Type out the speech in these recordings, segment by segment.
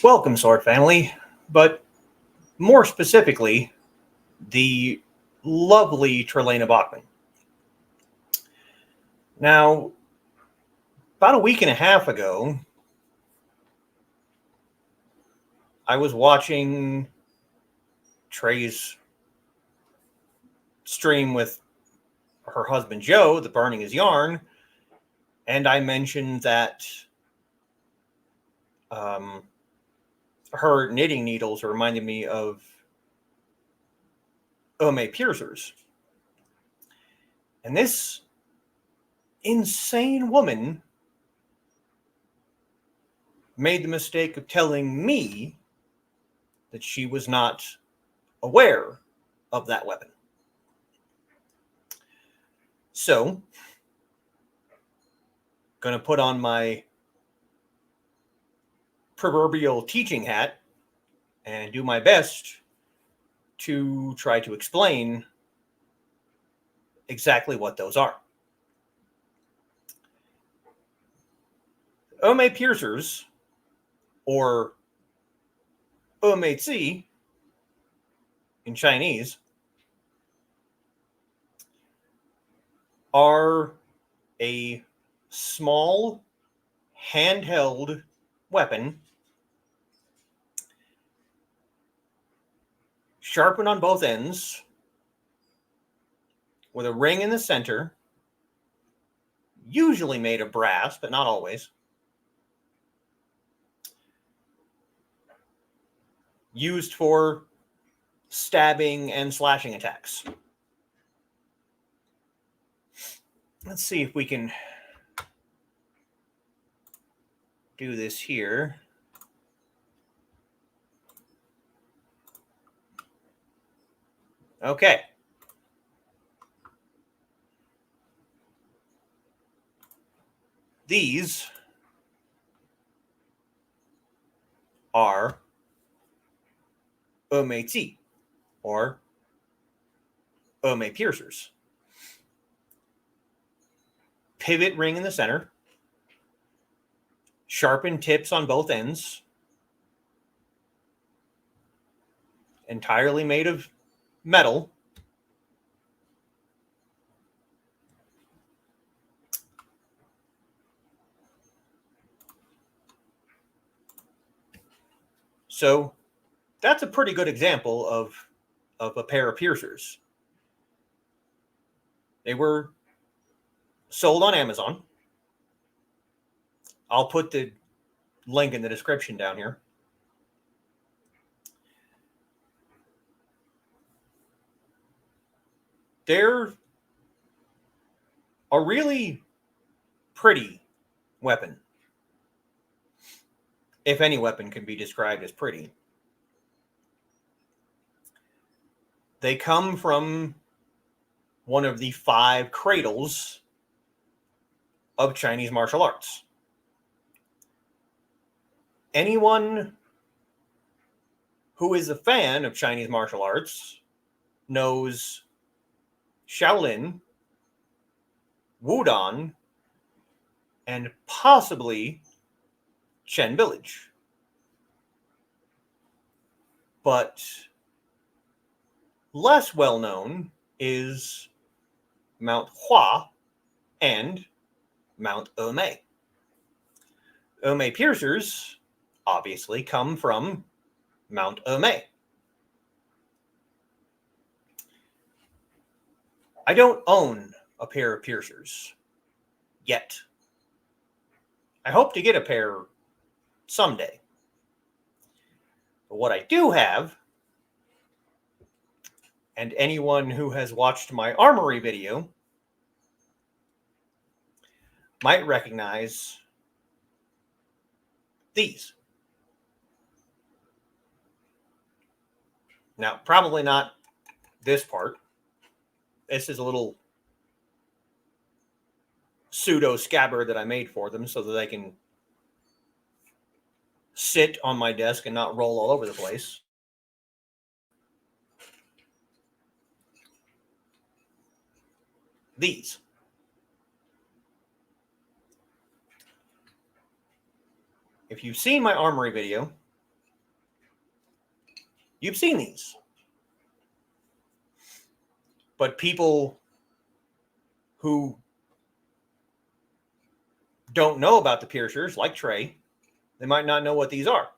Welcome, Sword Family, but more specifically, the lovely Trelena Bachman. Now, about a week and a half ago, I was watching Trey's stream with her husband Joe, the Burning His Yarn, and I mentioned that her knitting needles reminded me of Éméicì piercers. And this insane woman made the mistake of telling me that she was not aware of that weapon. So, gonna put on my proverbial teaching hat and do my best to try to explain exactly what those are. Éméicì piercers, or Éméicì in Chinese, are a small handheld weapon sharpened on both ends with a ring in the center, usually made of brass, but not always, used for stabbing and slashing attacks. Let's see if we can do this here. Okay. These are Éméicì, or Éméicì piercers. Pivot ring in the center, sharpened tips on both ends, entirely made of metal. So that's a pretty good example of a pair of piercers. They were sold on Amazon. I'll put the link in the description down here. They're a really pretty weapon, if any weapon can be described as pretty. They come from one of the 5 cradles of Chinese martial arts. Anyone who is a fan of Chinese martial arts knows Shaolin, Wudon, and possibly Chen Village. But less well known is Mount Hua and Mount Éméicì. Éméicì piercers obviously come from Mount Éméicì. I don't own a pair of piercers yet. I hope to get a pair someday. But what I do have, and anyone who has watched my armory video might recognize these. Now, probably not this part. This is a little pseudo scabbard that I made for them so that they can sit on my desk and not roll all over the place. These. If you've seen my armory video, You've seen these. But people who don't know about the piercers, like Trey, they might not know what these are.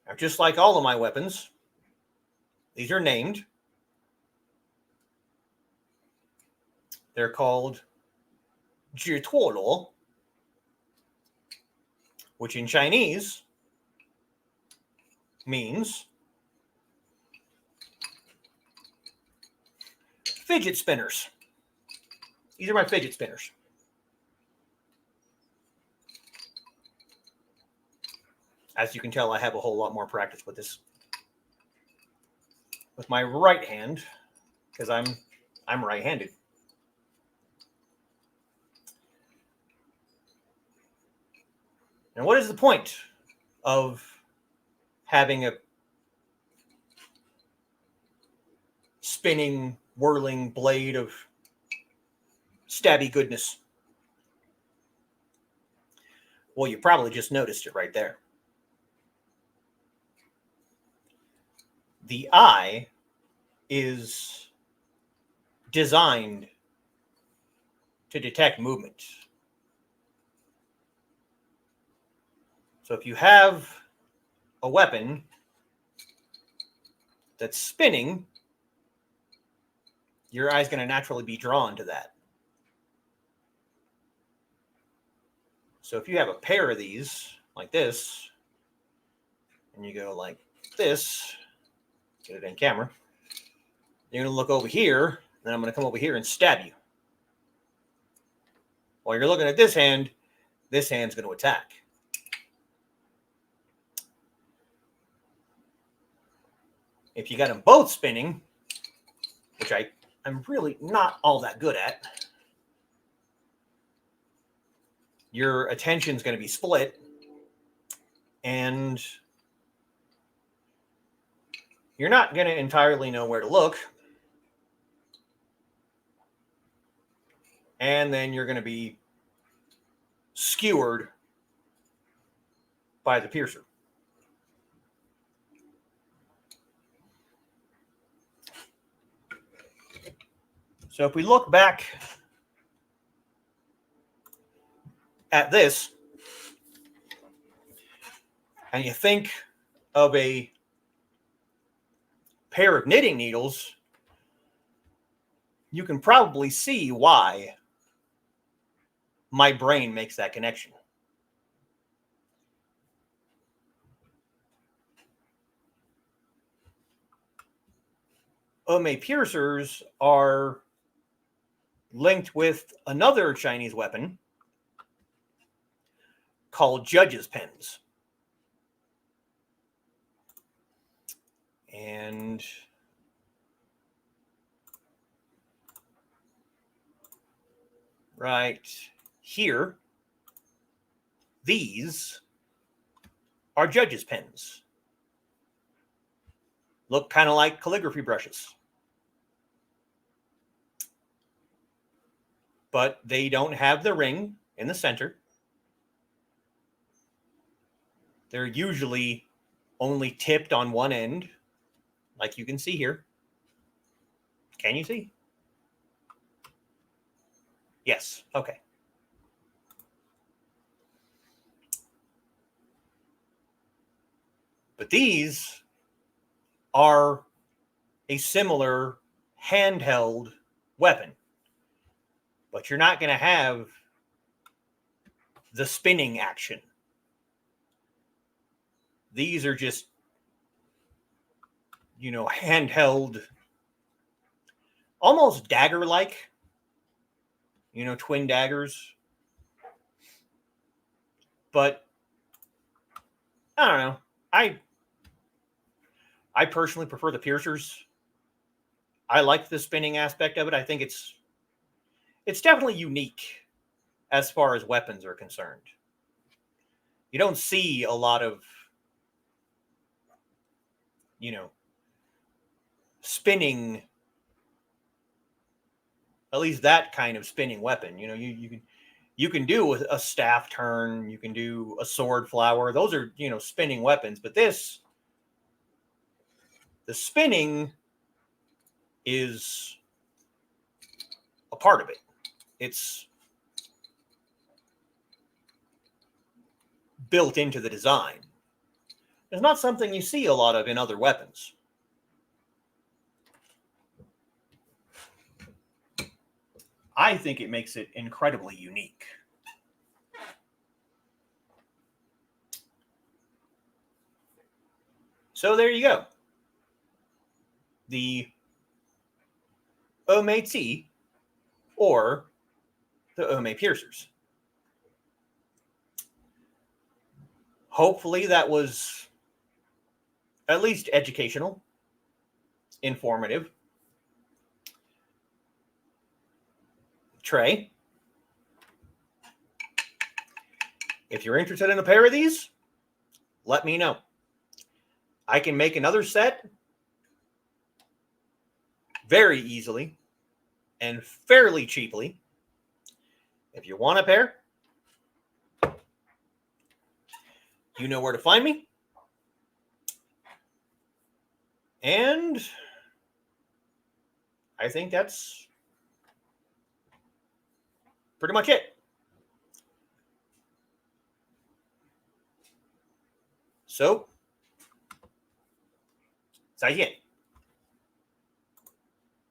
Now, just like all of my weapons, these are named. They're called Jituolo, which in Chinese means fidget spinners. These are my fidget spinners. As you can tell, I have a whole lot more practice with this. With my right hand, because I'm right-handed. And what is the point of having a spinning, whirling blade of stabby goodness? Well, you probably just noticed it right there. The eye is designed to detect movement. So if you have a weapon that's spinning, your eye's going to naturally be drawn to that. So if you have a pair of these, like this, and you go like this, get it in camera, you're going to look over here, and I'm going to come over here and stab you. While you're looking at this hand's going to attack. If you got them both spinning, which I'm really not all that good at, your attention's going to be split, and you're not going to entirely know where to look. And then you're going to be skewered by the piercer. So if we look back at this, and you think of a pair of knitting needles, you can probably see why my brain makes that connection. Éméicì piercers are linked with another Chinese weapon called judge's pens. And right here, these are judge's pens. Look kind of like calligraphy brushes. But they don't have the ring in the center. They're usually only tipped on one end, like you can see here. Can you see? Yes. Okay. But these are a similar handheld weapon. But you're not going to have the spinning action. These are just, handheld, almost dagger-like, twin daggers. But I don't know. I personally prefer the piercers. I like the spinning aspect of it. I think it's definitely unique as far as weapons are concerned. You don't see a lot of, spinning, at least that kind of spinning weapon. You You can do a staff turn, you can do a sword flower. Those are, spinning weapons. But the spinning is a part of it. It's built into the design. It's not something you see a lot of in other weapons. I think it makes it incredibly unique. So there you go. The Éméicì, or the Éméicì piercers. Hopefully that was at least educational, informative. Trey, if you're interested in a pair of these, let me know. I can make another set very easily and fairly cheaply. If you want a pair, you know where to find me. And I think that's pretty much it. So, 再见。